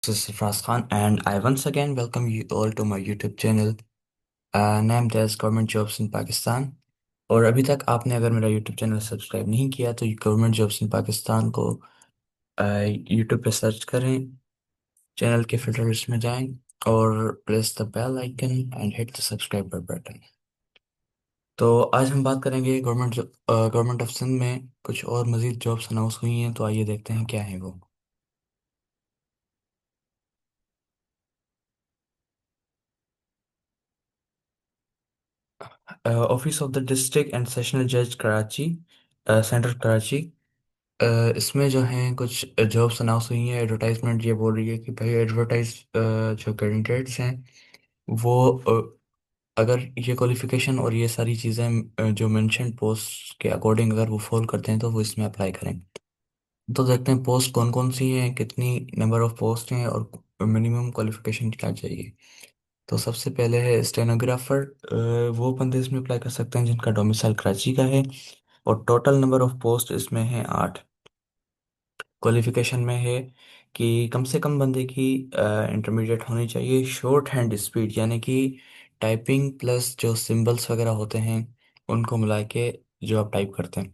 This is Fraz Khan, and I once again welcome you all to my YouTube channel named as Government Jobs in Pakistan. और अभी तक आपने अगर मेरा YouTube channel subscribe नहीं किया तो गवर्नमेंट जॉब्स इन पाकिस्तान को YouTube पे सर्च करें, चैनल के फिल्टर लिस्ट में जाएं और press the bell icon and hit the subscribe button. तो आज हम बात करेंगे गवर्नमेंट ऑफ सिंध में कुछ और मज़ीद जॉब्स अनाउंस हुई हैं, तो आइए देखते हैं क्या हैं वो। Office of the district and sessional जज कराची, सेंट्रल कराची। इसमें जो हैं कुछ जॉब्स अनाउंस हुई हैं। एडवर्टाइजमेंट ये बोल रही है कि भाई जो कैंडिडेट्स हैं वो अगर ये क्वालिफिकेशन और ये सारी चीज़ें जो मेंशन पोस्ट के अकॉर्डिंग अगर वो फॉलो करते हैं तो वो इसमें अप्लाई करें। तो देखते हैं पोस्ट कौन कौन सी हैं, कितनी नंबर ऑफ पोस्ट हैं और मिनिमम क्वालिफिकेशन क्या चाहिए। तो सबसे पहले है स्टेनोग्राफर। वो बंदे इसमें अप्लाई कर सकते हैं जिनका डोमिसाइल कराची का है, और टोटल नंबर ऑफ पोस्ट इसमें है 8। क्वालिफिकेशन में है कि कम से कम बंदे की इंटरमीडिएट होनी चाहिए। शॉर्ट हैंड स्पीड यानी कि टाइपिंग प्लस जो सिंबल्स वगैरह होते हैं उनको मिला के जो आप टाइप करते हैं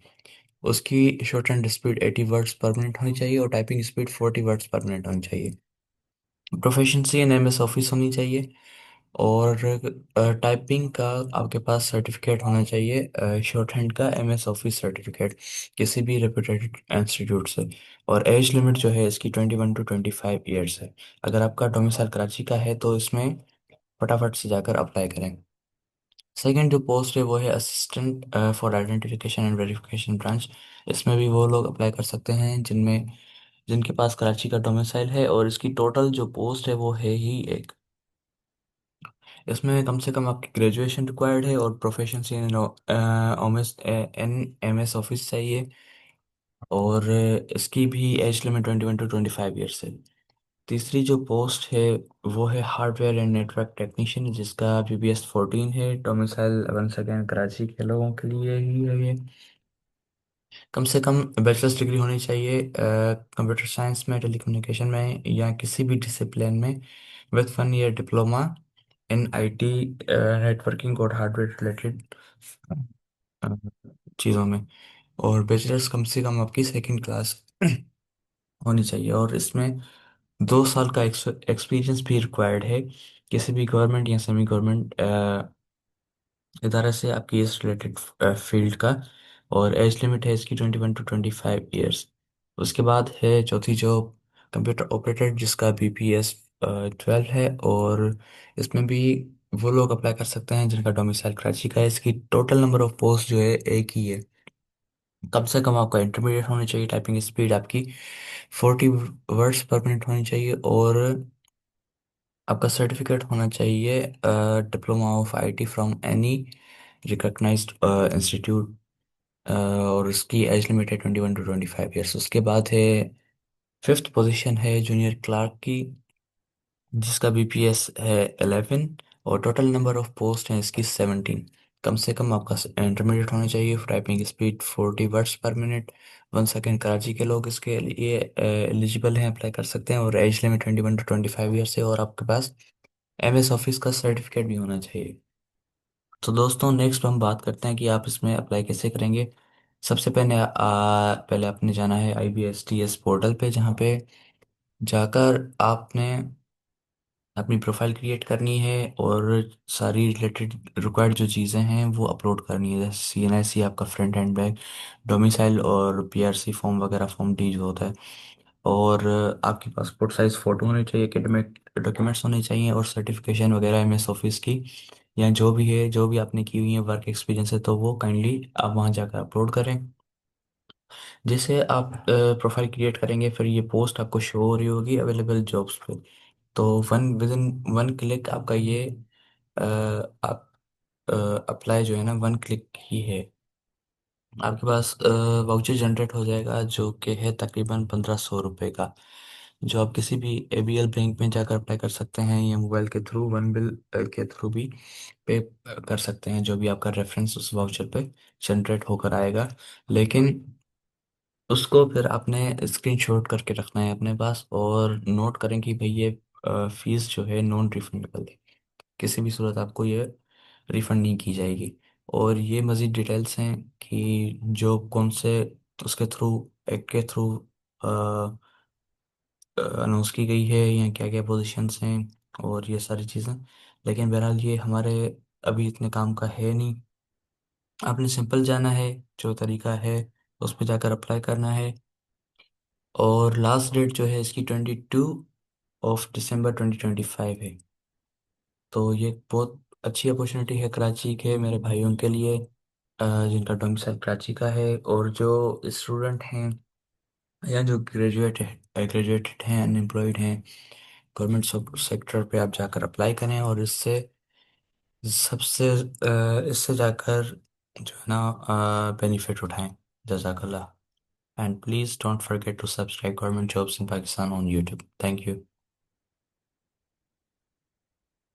उसकी शॉर्ट हैंड स्पीड 80 वर्ड्स पर मिनट होनी चाहिए और टाइपिंग स्पीड 40 वर्ड्स पर मिनट होनी चाहिए। प्रोफिशिएंसी इन एमएस ऑफिस होनी चाहिए, और टाइपिंग का आपके पास सर्टिफिकेट होना चाहिए, शॉर्ट हैंड का एमएस ऑफिस सर्टिफिकेट किसी भी रेपुटेड इंस्टीट्यूट से। और एज लिमिट जो है इसकी 21 to 25 ईयर्स है। अगर आपका डोमिसाइल कराची का है तो इसमें फटाफट से जाकर अप्लाई करें। सेकंड जो पोस्ट है वो है assistant for identification and verification branch. इसमें भी वो लोग अप्लाई कर सकते हैं जिनके पास कराची का डोमिसाइल है, और इसकी टोटल जो पोस्ट है वो है ही एक। इसमें कम से कम आपकी ग्रेजुएशन रिक्वायर्ड है और प्रोफेशंसी इन एम एस ऑफिस चाहिए, और इसकी भी एज लिमिट 21 to 25 ईयर्स है। तीसरी जो पोस्ट है वो है हार्डवेयर एंड नेटवर्क टेक्नीशियन, जिसका BPS 14 है। डोमिसाइल वंस अगेन कराची के लोगों के लिए ही है ये। कम से कम बैचलर्स डिग्री होनी चाहिए कंप्यूटर साइंस में, टेलीकम्युनिकेशन में या किसी भी डिसिप्लिन में, with 1 year diploma in IT, networking और हार्डवेयर रिलेटेड चीज़ों में। और बैचलर्स कम से कम आपकी सेकंड क्लास होनी चाहिए, और इसमें 2 साल का एक्सपीरियंस भी रिक्वायर्ड है किसी भी गवर्नमेंट या सेमी गवर्नमेंट इदारा से आपकी इस रिलेटेड फील्ड का। और एज लिमिट है इसकी 21 to 25 ईयर्स। उसके बाद है चौथी जॉब, कंप्यूटर ऑपरेटर, जिसका BPS 12 है, और इसमें भी वो लोग अप्लाई कर सकते हैं जिनका डोमिसाइल कराची का है। इसकी टोटल नंबर ऑफ पोस्ट जो है एक ही है। कम से कम आपका इंटरमीडिएट होनी चाहिए, टाइपिंग स्पीड आपकी 40 वर्ड्स पर मिनट होनी चाहिए, और आपका सर्टिफिकेट होना चाहिए diploma of IT from any recognised institute, और उसकी एज लिमिट है 21 to 25 ईयर्स। उसके बाद है फिफ्थ पोजीशन है जूनियर क्लार्क की, जिसका BPS है 11, और टोटल नंबर ऑफ पोस्ट हैं इसकी 17। कम से कम आपका इंटरमीडिएट होना चाहिए, टाइपिंग स्पीड 40 वर्ड्स पर मिनट। वन सेकेंड कराची के लोग इसके लिए एलिजिबल हैं, अप्लाई कर सकते हैं, और एज लिमिट 21 to 25 ईयर्स है, और आपके पास MS ऑफिस का सर्टिफिकेट भी होना चाहिए। तो दोस्तों नेक्स्ट हम बात करते हैं कि आप इसमें अप्लाई कैसे करेंगे। सबसे पहले आपने जाना है IBSTS पोर्टल पे, जहाँ पे जाकर आपने अपनी प्रोफाइल क्रिएट करनी है और सारी रिलेटेड रिक्वायर्ड जो चीज़ें हैं वो अपलोड करनी है, जैसे CNIC, आपका फ्रंट एंड बैक, डोमिसाइल और PRC फॉर्म वगैरह, फॉर्म D जो होता है। और आपकी पासपोर्ट साइज फ़ोटो होनी चाहिए, एकेडमिक डॉक्यूमेंट्स होने चाहिए, और सर्टिफिकेशन वगैरह MS ऑफिस की या जो भी है, जो भी आपने की हुई है वर्क एक्सपीरियंस है, तो वो काइंडली आप वहाँ जाकर अपलोड करें। जैसे आप प्रोफाइल क्रिएट करेंगे फिर ये पोस्ट आपको शो हो रही होगी अवेलेबल जॉब्स पे। तो विद इन 1 क्लिक आपका ये आप अप्लाई जो है ना 1 क्लिक ही है, आपके पास वाउचर जनरेट हो जाएगा जो कि है तकरीबन 1500 रुपये का, जो आप किसी भी ABL बैंक में जाकर अप्लाई कर सकते हैं या मोबाइल के थ्रू वन बिल के थ्रू भी पे कर सकते हैं, जो भी आपका रेफरेंस उस वाउचर पे जनरेट होकर आएगा। लेकिन उसको फिर आपने स्क्रीनशॉट करके रखना है अपने पास, और नोट करें कि भाई ये फीस जो है नॉन रिफंडेबल है, किसी भी सूरत आपको ये रिफंड नहीं की जाएगी। और ये मज़ीद डिटेल्स हैं कि जो कौन से उसके थ्रू, एक्ट के थ्रू अनाउंस की गई है, या क्या क्या पोजीशंस हैं और ये सारी चीज़ें। लेकिन बहरहाल ये हमारे अभी इतने काम का है नहीं। आपने सिंपल जाना है, जो तरीका है उस पर जाकर अप्लाई करना है। और लास्ट डेट जो है इसकी 22 दिसंबर 2025 है। तो ये बहुत अच्छी अपॉर्चुनिटी है कराची के मेरे भाइयों के लिए, जिनका डोमिसाइल कराची का है, और जो स्टूडेंट हैं या जो ग्रेजुएटेड हैं, अनएम्प्लॉयड हैं, गवर्नमेंट सेक्टर पे आप जाकर अप्लाई करें, और सबसे इससे जाकर जो है ना बेनिफिट उठाएं। जजाकल्ला। And please don't forget to subscribe government jobs in Pakistan on YouTube. Thank you.